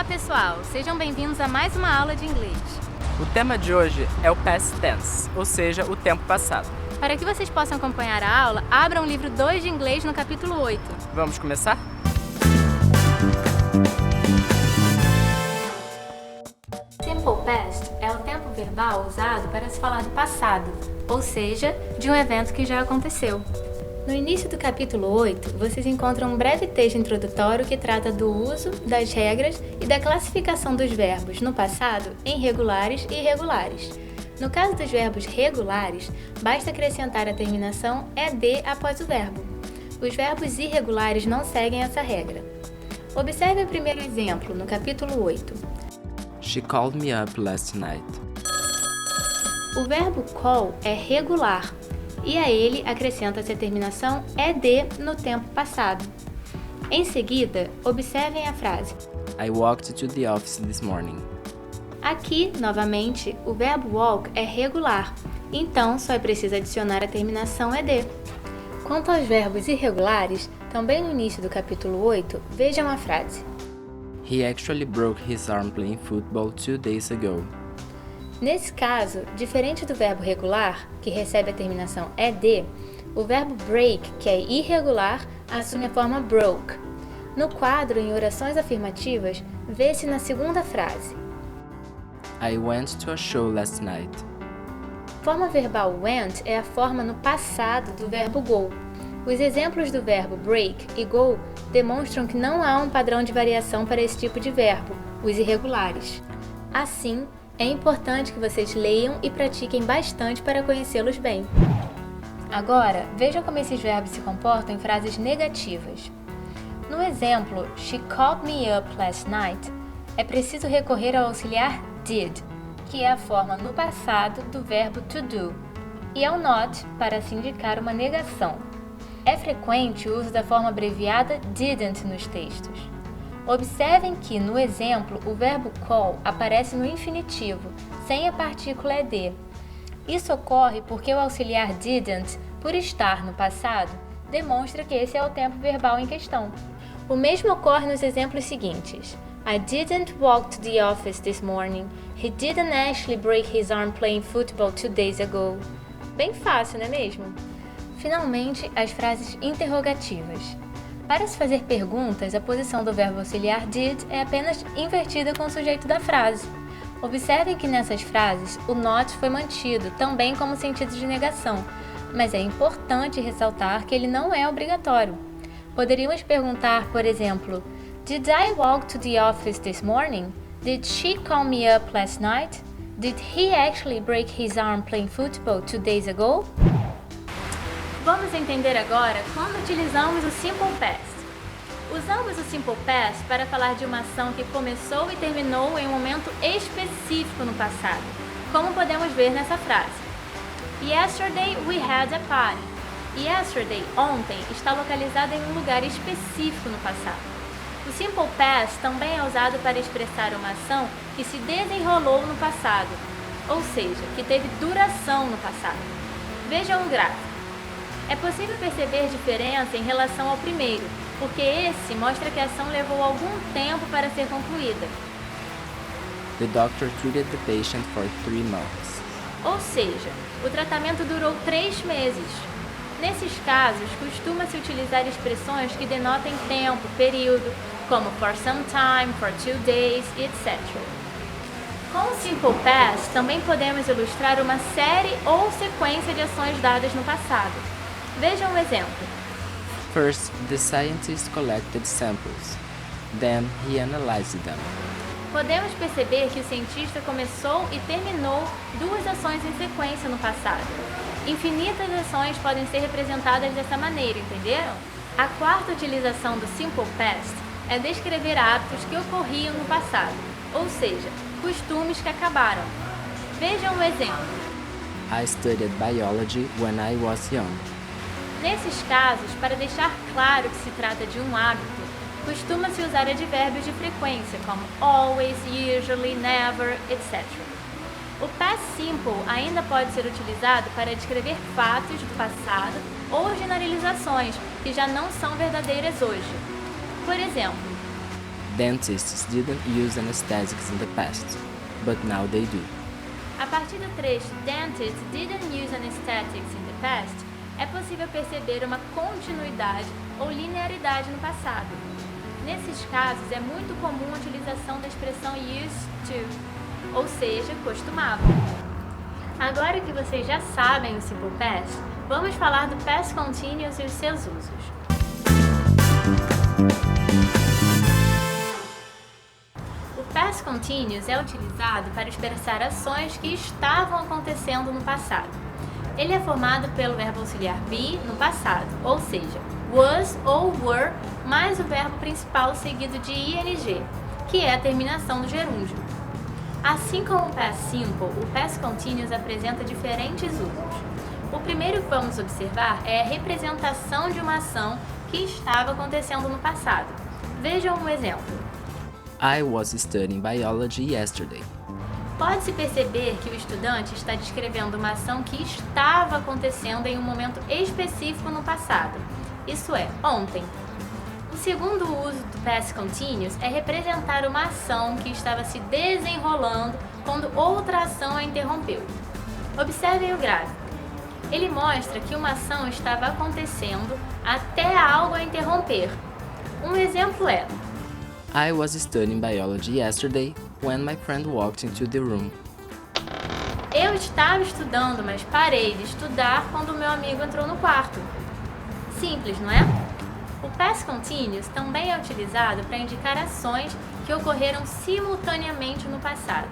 Olá, pessoal! Sejam bem-vindos a mais uma aula de inglês. O tema de hoje é o past tense, ou seja, o tempo passado. Para que vocês possam acompanhar a aula, abram o livro 2 de inglês no capítulo 8. Vamos começar? Simple past é o tempo verbal usado para se falar do passado, ou seja, de um evento que já aconteceu. No início do capítulo 8, vocês encontram um breve texto introdutório que trata do uso, das regras e da classificação dos verbos no passado em regulares e irregulares. No caso dos verbos regulares, basta acrescentar a terminação -ed após o verbo. Os verbos irregulares não seguem essa regra. Observe o primeiro exemplo, no capítulo 8. She called me up last night. O verbo call é regular e a ele acrescenta-se a terminação -ed no tempo passado. Em seguida, observem a frase. I walked to the office this morning. Aqui, novamente, o verbo walk é regular, então só é preciso adicionar a terminação -ed. Quanto aos verbos irregulares, também no início do capítulo 8, vejam a frase. He actually broke his arm playing football 2 days ago. Nesse caso, diferente do verbo regular, que recebe a terminação -ed, o verbo break, que é irregular, assume a forma broke. No quadro, em orações afirmativas, vê-se na segunda frase. I went to a show last night. A forma verbal went é a forma no passado do verbo go. Os exemplos do verbo break e go demonstram que não há um padrão de variação para esse tipo de verbo, os irregulares. Assim, é importante que vocês leiam e pratiquem bastante para conhecê-los bem. Agora, vejam como esses verbos se comportam em frases negativas. No exemplo, She called me up last night, é preciso recorrer ao auxiliar did, que é a forma no passado do verbo to do, e ao not para se indicar uma negação. É frequente o uso da forma abreviada didn't nos textos. Observem que, no exemplo, o verbo call aparece no infinitivo, sem a partícula ed. Isso ocorre porque o auxiliar didn't, por estar no passado, demonstra que esse é o tempo verbal em questão. O mesmo ocorre nos exemplos seguintes. I didn't walk to the office this morning. He didn't actually break his arm playing football 2 days ago. Bem fácil, não é mesmo? Finalmente, as frases interrogativas. Para se fazer perguntas, a posição do verbo auxiliar did é apenas invertida com o sujeito da frase. Observem que nessas frases o not foi mantido, também como sentido de negação, mas é importante ressaltar que ele não é obrigatório. Poderíamos perguntar, por exemplo, Did I walk to the office this morning? Did she call me up last night? Did he actually break his arm playing football 2 days ago? Vamos entender agora quando utilizamos o Simple Past. Usamos o Simple Past para falar de uma ação que começou e terminou em um momento específico no passado, como podemos ver nessa frase. Yesterday we had a party. Yesterday, ontem, está localizado em um lugar específico no passado. O Simple Past também é usado para expressar uma ação que se desenrolou no passado, ou seja, que teve duração no passado. Vejam o gráfico. É possível perceber diferença em relação ao primeiro, porque esse mostra que a ação levou algum tempo para ser concluída. The doctor treated the patient for 3 months. Ou seja, o tratamento durou 3 meses. Nesses casos, costuma-se utilizar expressões que denotem tempo, período, como for some time, for 2 days, etc. Com o Simple Past, também podemos ilustrar uma série ou sequência de ações dadas no passado. Vejam um exemplo. First, the scientist collected samples. Then he analyzed them. Podemos perceber que o cientista começou e terminou 2 ações em sequência no passado. Infinitas ações podem ser representadas dessa maneira, entenderam? A quarta utilização do Simple Past é descrever atos que ocorriam no passado, ou seja, costumes que acabaram. Vejam um exemplo. I studied biology when I was young. Nesses casos, para deixar claro que se trata de um hábito, costuma-se usar advérbios de frequência, como always, usually, never, etc. O past simple ainda pode ser utilizado para descrever fatos do passado ou generalizações que já não são verdadeiras hoje. Por exemplo, Dentists didn't use anesthetics in the past, but now they do. A partir do trecho Dentists didn't use anesthetics in the past, é possível perceber uma continuidade ou linearidade no passado. Nesses casos, é muito comum a utilização da expressão used to, ou seja, costumavam. Agora que vocês já sabem o Simple Past, vamos falar do Past Continuous e os seus usos. O Past Continuous é utilizado para expressar ações que estavam acontecendo no passado. Ele é formado pelo verbo auxiliar be no passado, ou seja, was ou were, mais o verbo principal seguido de ing, que é a terminação do gerúndio. Assim como o Past Simple, o Past Continuous apresenta diferentes usos. O primeiro que vamos observar é a representação de uma ação que estava acontecendo no passado. Vejam um exemplo. I was studying biology yesterday. Pode-se perceber que o estudante está descrevendo uma ação que estava acontecendo em um momento específico no passado, isso é, ontem. O segundo uso do Past Continuous é representar uma ação que estava se desenrolando quando outra ação a interrompeu. Observem o gráfico. Ele mostra que uma ação estava acontecendo até algo a interromper. Um exemplo é: I was studying biology yesterday when my friend walked into the room. Eu estava estudando, mas parei de estudar quando meu amigo entrou no quarto. Simples, não é? O Past Continuous também é utilizado para indicar ações que ocorreram simultaneamente no passado.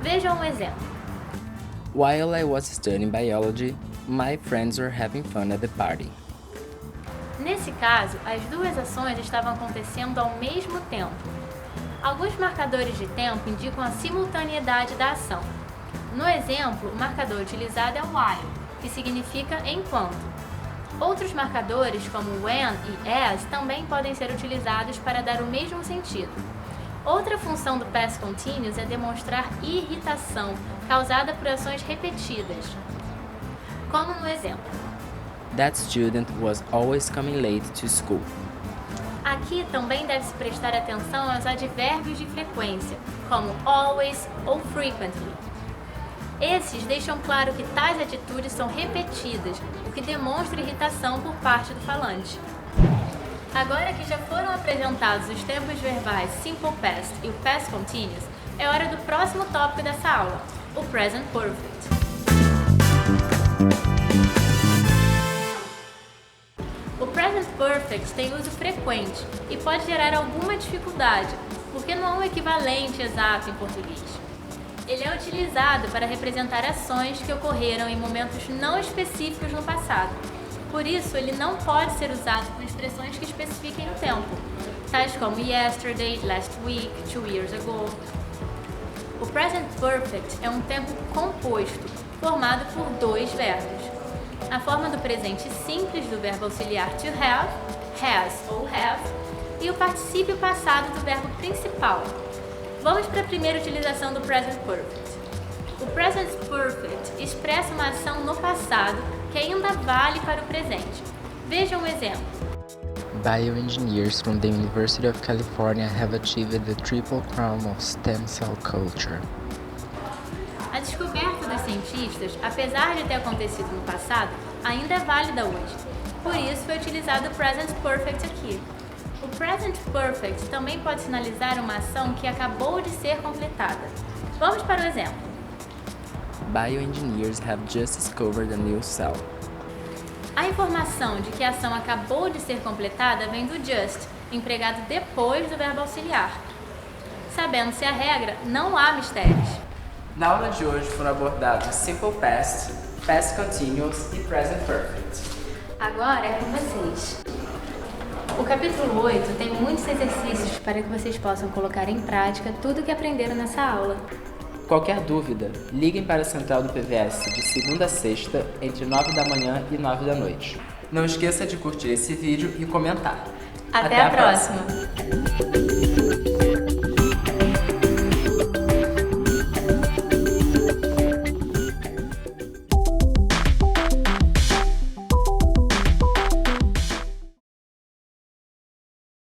Vejam um exemplo. While I was studying biology, my friends were having fun at the party. Nesse caso, as duas ações estavam acontecendo ao mesmo tempo. Alguns marcadores de tempo indicam a simultaneidade da ação. No exemplo, o marcador utilizado é while, que significa enquanto. Outros marcadores, como when e as, também podem ser utilizados para dar o mesmo sentido. Outra função do Past Continuous é demonstrar irritação causada por ações repetidas, como no exemplo. That student was always coming late to school. Aqui também deve-se prestar atenção aos advérbios de frequência, como always ou frequently. Esses deixam claro que tais atitudes são repetidas, o que demonstra irritação por parte do falante. Agora que já foram apresentados os tempos verbais Simple Past e o Past Continuous, é hora do próximo tópico dessa aula, o Present Perfect. O Present Perfect tem uso frequente e pode gerar alguma dificuldade, porque não é um equivalente exato em português. Ele é utilizado para representar ações que ocorreram em momentos não específicos no passado. Por isso, ele não pode ser usado com expressões que especifiquem o tempo, tais como yesterday, last week, 2 years ago. O Present Perfect é um tempo composto, formado por dois verbos. A forma do presente simples do verbo auxiliar to have, has ou have, e o particípio passado do verbo principal. Vamos para a primeira utilização do Present Perfect. O Present Perfect expressa uma ação no passado que ainda vale para o presente. Veja um exemplo. Bioengineers from the University of California have achieved the triple crown of stem cell culture. A descoberta dos cientistas, apesar de ter acontecido no passado, ainda é válida hoje. Por isso foi utilizado o Present Perfect aqui. O Present Perfect também pode sinalizar uma ação que acabou de ser completada. Vamos para o exemplo. Bioengineers have just discovered a new cell. A informação de que a ação acabou de ser completada vem do just, empregado depois do verbo auxiliar. Sabendo-se a regra, não há mistérios. Na aula de hoje foram abordados Simple Past, Past Continuous e Present Perfect. Agora é com vocês. O capítulo 8 tem muitos exercícios para que vocês possam colocar em prática tudo o que aprenderam nessa aula. Qualquer dúvida, liguem para a central do PVS de segunda a sexta, entre 9 da manhã e 9 da noite. Não esqueça de curtir esse vídeo e comentar. Até a próxima.